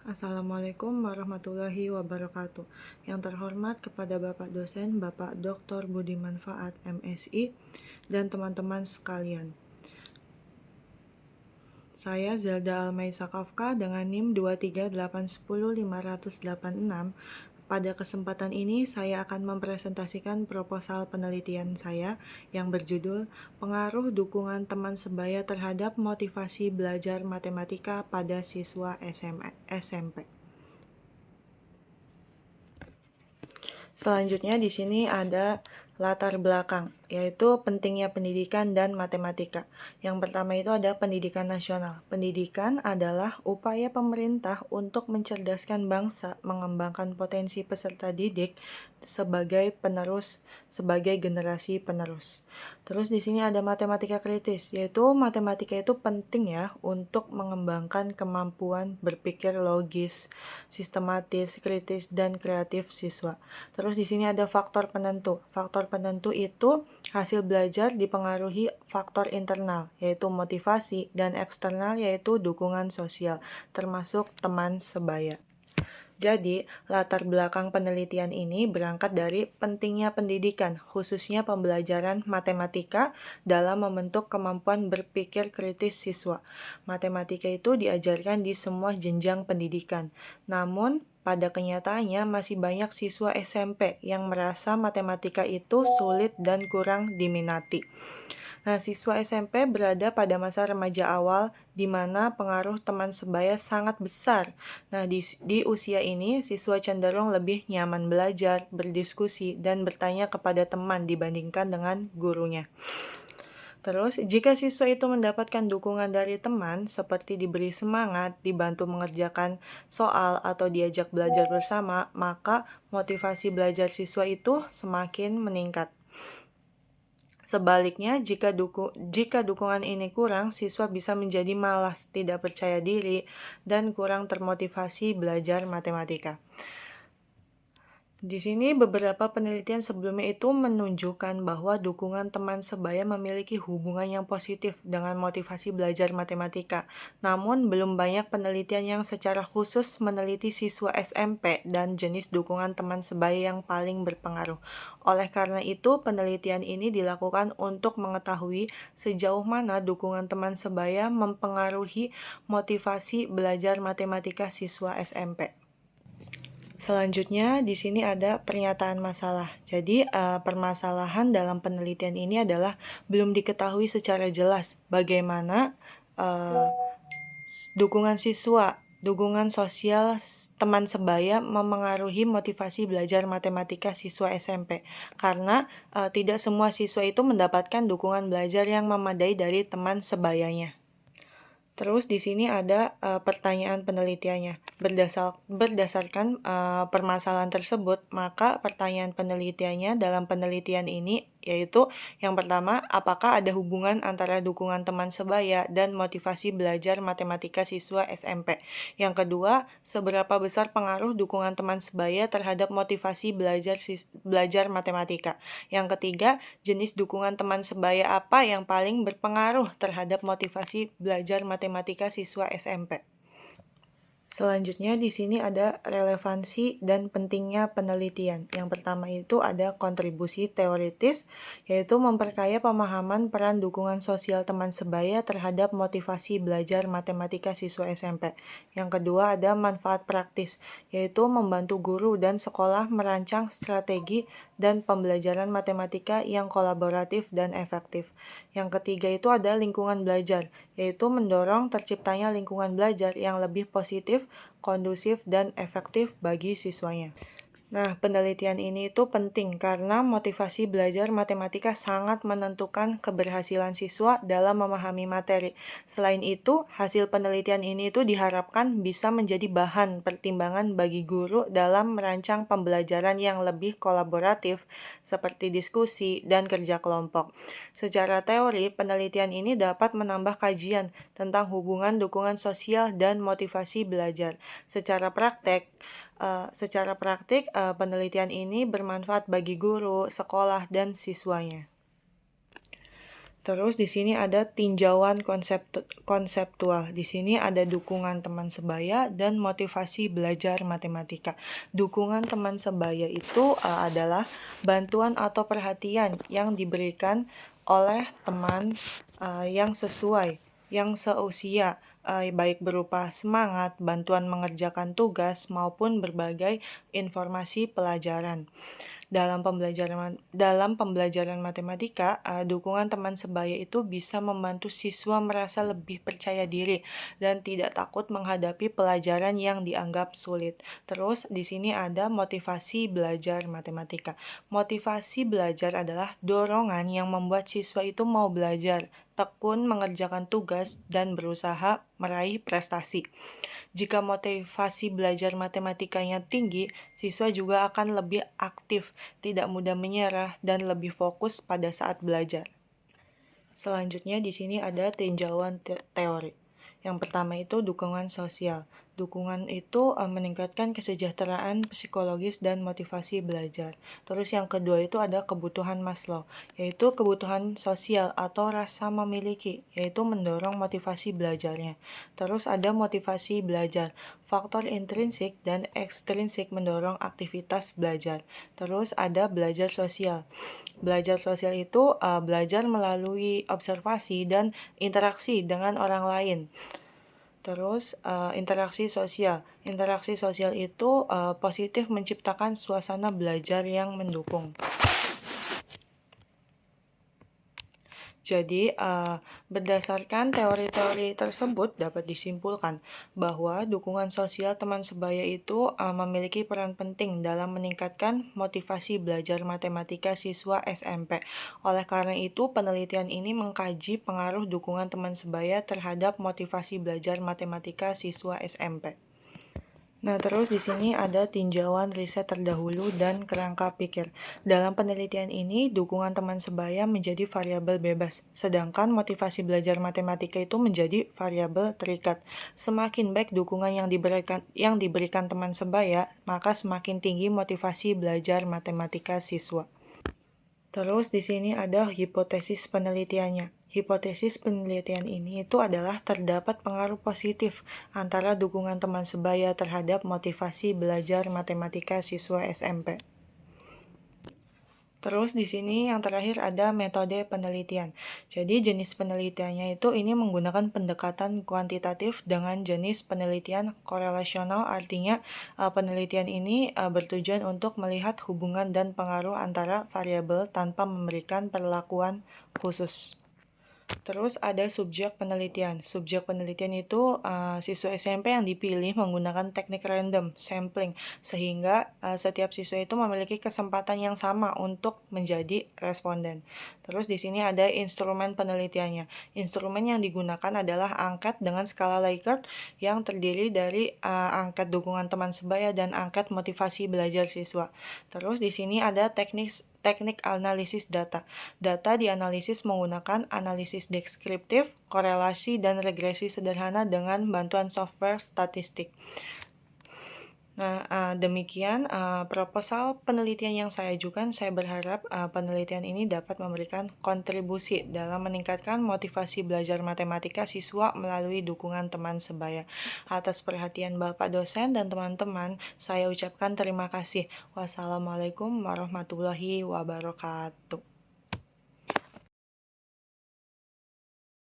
Assalamualaikum warahmatullahi wabarakatuh. Yang terhormat kepada Bapak dosen, Bapak Dr. Budi Manfaat MSI, dan teman-teman sekalian. Saya Zelda Almaisa Kafka dengan NIM 238105086. Pada kesempatan ini saya akan mempresentasikan proposal penelitian saya yang berjudul Pengaruh Dukungan Teman Sebaya Terhadap Motivasi Belajar Matematika pada Siswa SMP. Selanjutnya di sini ada latar belakang, yaitu pentingnya pendidikan dan matematika. Yang pertama itu ada pendidikan nasional. Pendidikan adalah upaya pemerintah untuk mencerdaskan bangsa, mengembangkan potensi peserta didik sebagai generasi penerus. Terus di sini ada matematika kritis, yaitu matematika itu penting ya untuk mengembangkan kemampuan berpikir logis, sistematis, kritis, dan kreatif siswa. Terus di sini ada faktor penentu. Faktor penentu itu hasil belajar dipengaruhi faktor internal, yaitu motivasi, dan eksternal, yaitu dukungan sosial, termasuk teman sebaya. Jadi, latar belakang penelitian ini berangkat dari pentingnya pendidikan, khususnya pembelajaran matematika dalam membentuk kemampuan berpikir kritis siswa. Matematika itu diajarkan di semua jenjang pendidikan. Namun, pada kenyataannya masih banyak siswa SMP yang merasa matematika itu sulit dan kurang diminati. Nah, siswa SMP berada pada masa remaja awal di mana pengaruh teman sebaya sangat besar. Nah, di usia ini, siswa cenderung lebih nyaman belajar, berdiskusi, dan bertanya kepada teman dibandingkan dengan gurunya. Terus, jika siswa itu mendapatkan dukungan dari teman, seperti diberi semangat, dibantu mengerjakan soal, atau diajak belajar bersama, maka motivasi belajar siswa itu semakin meningkat. Sebaliknya, jika dukungan ini kurang, siswa bisa menjadi malas, tidak percaya diri, dan kurang termotivasi belajar matematika. Di sini beberapa penelitian sebelumnya itu menunjukkan bahwa dukungan teman sebaya memiliki hubungan yang positif dengan motivasi belajar matematika. Namun, belum banyak penelitian yang secara khusus meneliti siswa SMP dan jenis dukungan teman sebaya yang paling berpengaruh. Oleh karena itu, penelitian ini dilakukan untuk mengetahui sejauh mana dukungan teman sebaya mempengaruhi motivasi belajar matematika siswa SMP. Selanjutnya, di sini ada pernyataan masalah. Jadi, permasalahan dalam penelitian ini adalah belum diketahui secara jelas bagaimana dukungan sosial teman sebaya memengaruhi motivasi belajar matematika siswa SMP. Karena tidak semua siswa itu mendapatkan dukungan belajar yang memadai dari teman sebayanya. Terus di sini ada pertanyaan penelitiannya. Berdasarkan permasalahan tersebut, maka pertanyaan penelitiannya dalam penelitian ini yaitu yang pertama, apakah ada hubungan antara dukungan teman sebaya dan motivasi belajar matematika siswa SMP? Yang kedua, seberapa besar pengaruh dukungan teman sebaya terhadap motivasi belajar matematika? Yang ketiga, jenis dukungan teman sebaya apa yang paling berpengaruh terhadap motivasi belajar matematika siswa SMP? Selanjutnya di sini ada relevansi dan pentingnya penelitian. Yang pertama itu ada kontribusi teoritis, yaitu memperkaya pemahaman peran dukungan sosial teman sebaya terhadap motivasi belajar matematika siswa SMP. Yang kedua ada manfaat praktis, yaitu membantu guru dan sekolah merancang strategi dan pembelajaran matematika yang kolaboratif dan efektif. Yang ketiga itu ada lingkungan belajar, yaitu mendorong terciptanya lingkungan belajar yang lebih positif, kondusif, dan efektif bagi siswanya. Nah, penelitian ini itu penting karena motivasi belajar matematika sangat menentukan keberhasilan siswa dalam memahami materi. Selain itu, hasil penelitian ini itu diharapkan bisa menjadi bahan pertimbangan bagi guru dalam merancang pembelajaran yang lebih kolaboratif, seperti diskusi dan kerja kelompok. Secara teori, penelitian ini dapat menambah kajian tentang hubungan dukungan sosial dan motivasi belajar. Secara praktik, penelitian ini bermanfaat bagi guru, sekolah, dan siswanya. Terus di sini ada tinjauan konseptual. Di sini ada dukungan teman sebaya dan motivasi belajar matematika. Dukungan teman sebaya itu adalah bantuan atau perhatian yang diberikan oleh teman yang sesuai, yang seusia, baik berupa semangat, bantuan mengerjakan tugas, maupun berbagai informasi pelajaran. Dalam pembelajaran matematika, dukungan teman sebaya itu bisa membantu siswa merasa lebih percaya diri dan tidak takut menghadapi pelajaran yang dianggap sulit. Terus di sini ada motivasi belajar matematika. Motivasi belajar adalah dorongan yang membuat siswa itu mau belajar, tekun mengerjakan tugas, dan berusaha meraih prestasi. Jika motivasi belajar matematikanya tinggi, siswa juga akan lebih aktif, tidak mudah menyerah, dan lebih fokus pada saat belajar. Selanjutnya di sini ada tinjauan teori. Yang pertama itu dukungan sosial. Dukungan itu meningkatkan kesejahteraan psikologis dan motivasi belajar. Terus yang kedua itu ada kebutuhan Maslow, yaitu kebutuhan sosial atau rasa memiliki, yaitu mendorong motivasi belajarnya. Terus ada motivasi belajar, faktor intrinsik dan ekstrinsik mendorong aktivitas belajar. Terus ada belajar sosial. Belajar sosial itu belajar melalui observasi dan interaksi dengan orang lain. Terus interaksi sosial. Interaksi sosial itu positif menciptakan suasana belajar yang mendukung. Jadi, berdasarkan teori-teori tersebut dapat disimpulkan bahwa dukungan sosial teman sebaya itu memiliki peran penting dalam meningkatkan motivasi belajar matematika siswa SMP. Oleh karena itu, penelitian ini mengkaji pengaruh dukungan teman sebaya terhadap motivasi belajar matematika siswa SMP. Nah, terus di sini ada tinjauan riset terdahulu dan kerangka pikir. Dalam penelitian ini, dukungan teman sebaya menjadi variabel bebas, sedangkan motivasi belajar matematika itu menjadi variabel terikat. Semakin baik dukungan yang diberikan teman sebaya, maka semakin tinggi motivasi belajar matematika siswa. Terus di sini ada hipotesis penelitiannya. Hipotesis penelitian ini itu adalah terdapat pengaruh positif antara dukungan teman sebaya terhadap motivasi belajar matematika siswa SMP. Terus di sini yang terakhir ada metode penelitian. Jadi jenis penelitiannya itu ini menggunakan pendekatan kuantitatif dengan jenis penelitian korelasional, artinya penelitian ini bertujuan untuk melihat hubungan dan pengaruh antara variabel tanpa memberikan perlakuan khusus. Terus ada subjek penelitian. Subjek penelitian itu siswa SMP yang dipilih menggunakan teknik random sampling, sehingga setiap siswa itu memiliki kesempatan yang sama untuk menjadi responden. Terus di sini ada instrumen penelitiannya. Instrumen yang digunakan adalah angket dengan skala Likert yang terdiri dari angket dukungan teman sebaya dan angket motivasi belajar siswa. Terus di sini ada teknik analisis data. Data dianalisis menggunakan analisis deskriptif, korelasi, dan regresi sederhana dengan bantuan software statistik. Nah, demikian proposal penelitian yang saya ajukan. Saya berharap penelitian ini dapat memberikan kontribusi dalam meningkatkan motivasi belajar matematika siswa melalui dukungan teman sebaya. Atas perhatian Bapak dosen dan teman-teman, saya ucapkan terima kasih. Wassalamualaikum warahmatullahi wabarakatuh.